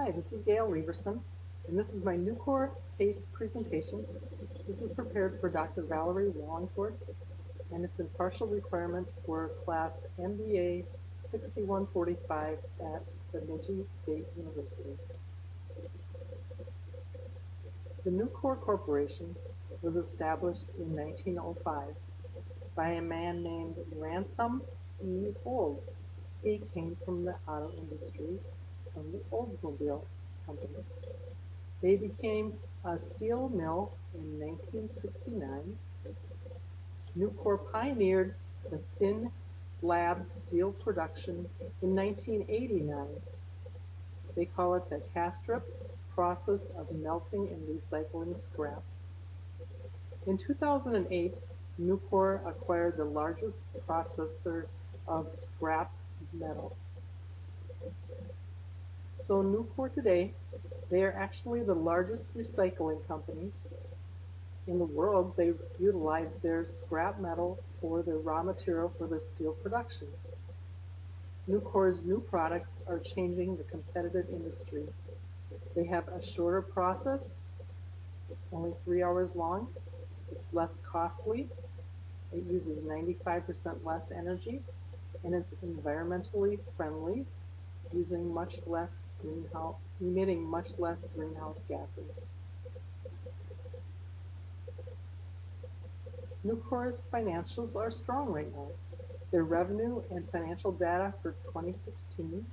Hi, this is Gail Leverson, and this is my Nucor case presentation. This is prepared for Dr. Valerie Wallingford, and it's in partial requirement for class MBA 6145 at Bemidji State University. The Nucor Corporation was established in 1905 by a man named Ransom E. Olds. He came from the auto industry from the Oldsmobile Company. They became a steel mill in 1969. Nucor pioneered the thin slab steel production in 1989. They call it the Castrip process of melting and recycling scrap. In 2008, Nucor acquired the largest processor of scrap metal. So Nucor today, they are actually the largest recycling company in the world. They utilize their scrap metal for the raw material for their steel production. Nucor's new products are changing the competitive industry. They have a shorter process, only 3 hours long. It's less costly. It uses 95% less energy, and it's environmentally friendly, using much less emitting much less greenhouse gases. Nucor's financials are strong right now. Their revenue and financial data for 2016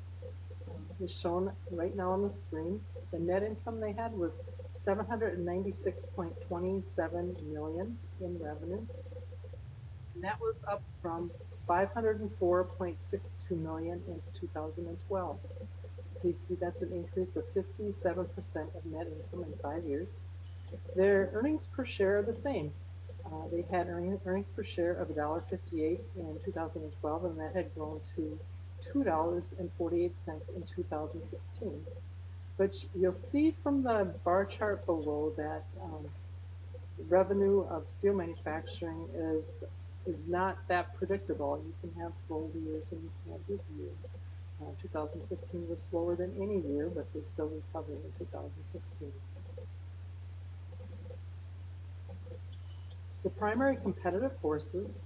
is shown right now on the screen. The net income they had was $796.27 million in revenue, and that was up from $504.62 million in 2012. So you see that's an increase of 57% of net income in 5 years. Their earnings per share are the same. They had earnings per share of $1.58 in 2012, and that had grown to $2.48 in 2016. But you'll see from the bar chart below that revenue of steel manufacturing is not that predictable. You can have slow years and you can have good years. 2015 was slower than any year, but they still recovered in 2016. The primary competitive forces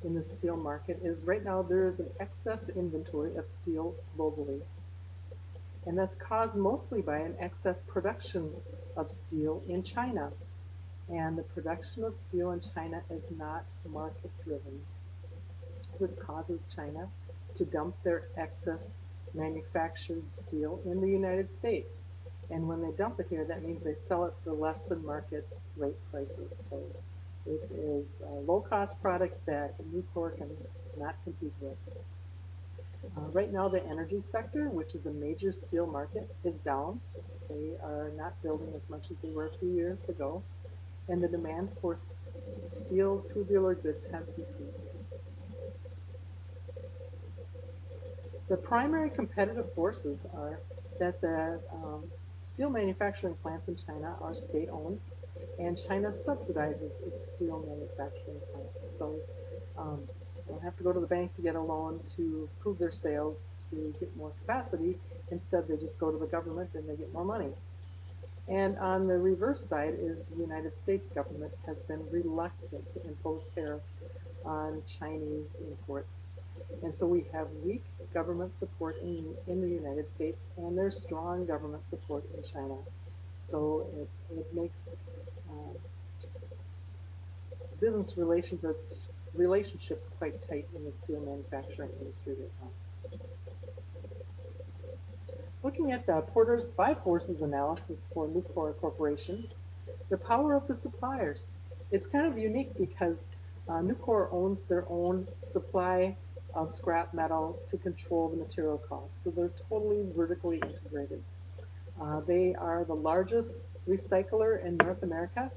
in the steel market is right now there is an excess inventory of steel globally. And that's caused mostly by an excess production of steel in China. And the production of steel in China is not market driven. This causes China to dump their excess manufactured steel in the United States. And when they dump it here, that means they sell it for less than market rate prices. So it is a low-cost product that Nucor can not compete with. Right now, the energy sector, which is a major steel market, is down. They are not building as much as they were a few years ago, and the demand for steel tubular goods has decreased. The primary competitive forces are that the steel manufacturing plants in China are state-owned, and China subsidizes its steel manufacturing plants. So they don't have to go to the bank to get a loan to improve their sales to get more capacity. Instead, they just go to the government and they get more money. And on the reverse side is the United States government has been reluctant to impose tariffs on Chinese imports. And so we have weak government support in the United States, and there's strong government support in China. So it makes business relationships quite tight in the steel manufacturing industry right now. Looking at the Porter's 5 forces analysis for Nucor Corporation, the power of the suppliers. It's kind of unique because Nucor owns their own supply of scrap metal to control the material costs. So they're totally vertically integrated. They are the largest recycler in North America,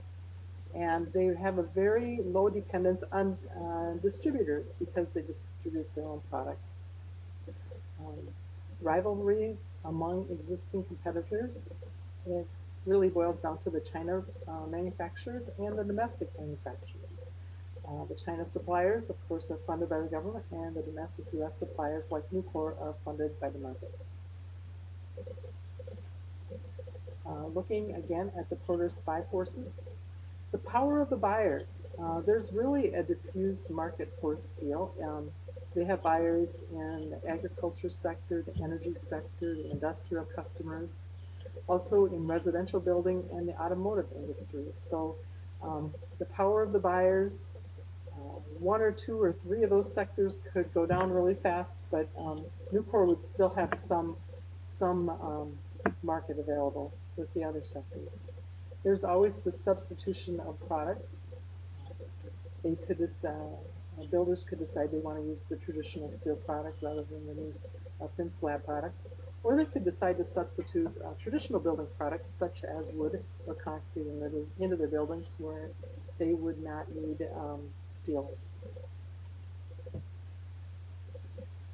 and they have a very low dependence on distributors because they distribute their own products. Rivalry among existing competitors, it really boils down to the China manufacturers and the domestic manufacturers. The China suppliers, of course, are funded by the government, and the domestic U.S. suppliers like Nucor are funded by the market. Looking again at the Porter's five forces, the power of the buyers. There's really a diffused market for steel. They have buyers in the agriculture sector, the energy sector, the industrial customers, also in residential building and the automotive industry. So the power of the buyers, one or two or three of those sectors could go down really fast, but Nucor would still have some market available with the other sectors. There's always the substitution of products. They could builders could decide they want to use the traditional steel product rather than the new thin slab product, or they could decide to substitute traditional building products such as wood or concrete into their buildings where they would not need steel.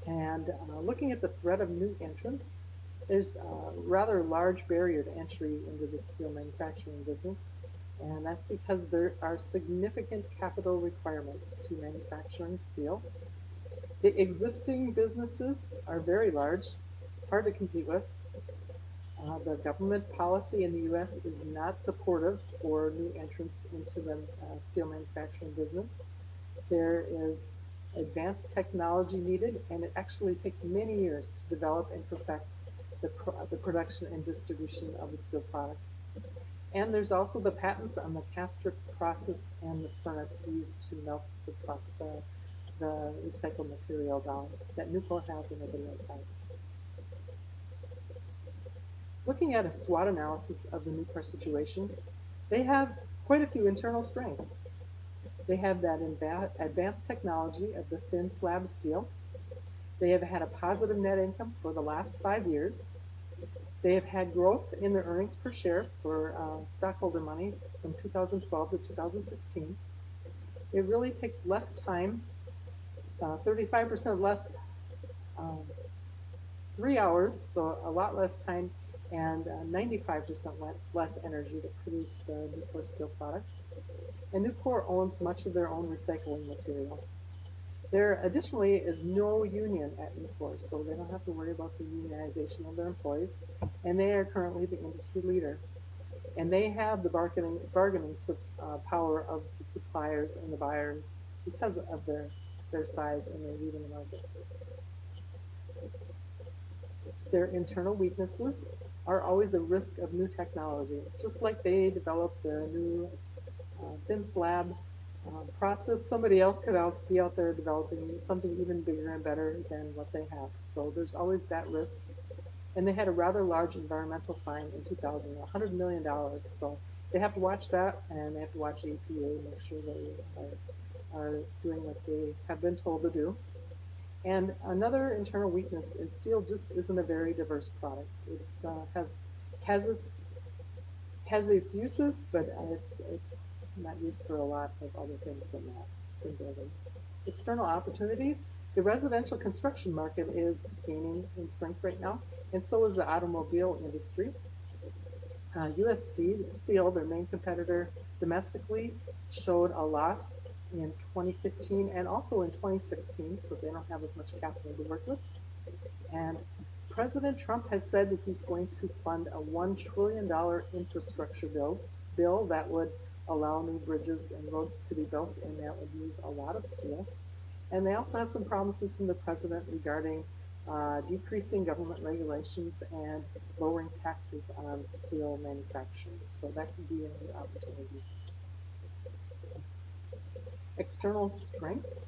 And looking at the threat of new entrants, there's a rather large barrier to entry into the steel manufacturing business, and that's because there are significant capital requirements to manufacturing steel. The existing businesses are very large, hard to compete with. The government policy in the U.S. is not supportive for new entrants into the steel manufacturing business. There is advanced technology needed, and it actually takes many years to develop and perfect the production and distribution of the steel product. And there's also the patents on the cast strip process and the furnace used to melt the recycled material down that Nucor has and nobody else has. Looking at a SWOT analysis of the Nucor situation, they have quite a few internal strengths. They have that advanced technology of the thin slab steel. They have had a positive net income for the last 5 years. They have had growth in their earnings per share for stockholder money from 2012 to 2016. It really takes less time, 35% less, 3 hours, so a lot less time, and 95% less energy to produce the Nucor steel product. And Nucor owns much of their own recycling material. There additionally is no union at Nucor, so they don't have to worry about the unionization of their employees, and they are currently the industry leader. And they have the bargaining power of the suppliers and the buyers because of their size and their lead in the market. Their internal weaknesses are always a risk of new technology, just like they developed the new thin slab process. Somebody else could be out there developing something even bigger and better than what they have. So there's always that risk. And they had a rather large environmental fine in 2000, $100 million. So they have to watch that, and they have to watch the EPA and make sure they are doing what they have been told to do. And another internal weakness is steel just isn't a very diverse product. It has its uses, but it's not used for a lot of other things than that in building. External opportunities. The residential construction market is gaining in strength right now, and so is the automobile industry. U.S. Steel, their main competitor domestically, showed a loss in 2015 and also in 2016, so they don't have as much capital to work with. And President Trump has said that he's going to fund a $1 trillion infrastructure bill that would allow new bridges and roads to be built, and that would use a lot of steel. And they also have some promises from the president regarding decreasing government regulations and lowering taxes on steel manufacturers. So that could be a new opportunity. External strengths,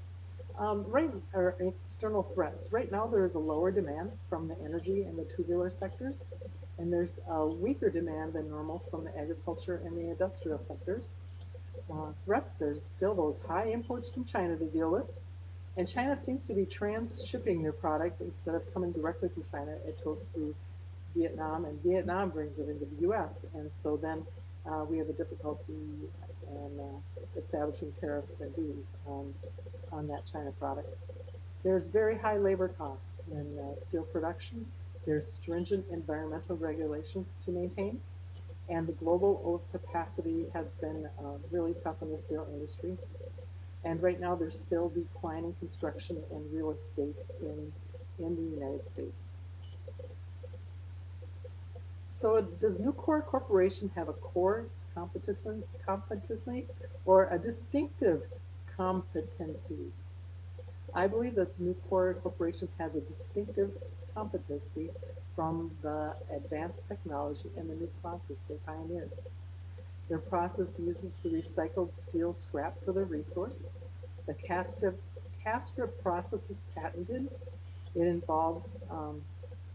or external threats. Right now, there is a lower demand from the energy and the tubular sectors, and there's a weaker demand than normal from the agriculture and the industrial sectors. Threats, there's still those high imports from China to deal with, and China seems to be trans-shipping their product instead of coming directly from China. It goes through Vietnam, and Vietnam brings it into the U.S., and so then we have a difficulty in establishing tariffs and duties on that China product. There's very high labor costs in steel production. There's stringent environmental regulations to maintain, and the global overcapacity has been really tough in the steel industry. And right now, there's still declining construction and real estate in the United States. So does Nucor Corporation have a core competency or a distinctive competency? I believe that Nucor Corporation has a distinctive competency from the advanced technology and the new process they pioneered. Their process uses the recycled steel scrap for their resource. The cast strip process is patented. It involves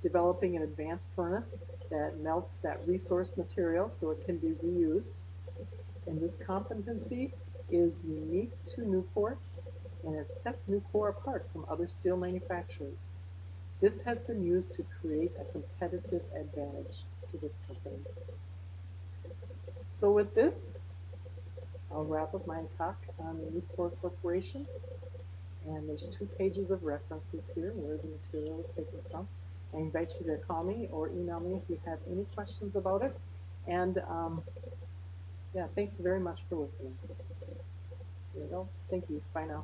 developing an advanced furnace that melts that resource material so it can be reused. And this competency is unique to Nucor, and it sets Nucor apart from other steel manufacturers. This has been used to create a competitive advantage to this company. So with this, I'll wrap up my talk on the Nucor Corporation. And there's 2 pages of references here where the material is taken from. I invite you to call me or email me if you have any questions about it. And yeah, thanks very much for listening. There you go. Thank you. Bye now.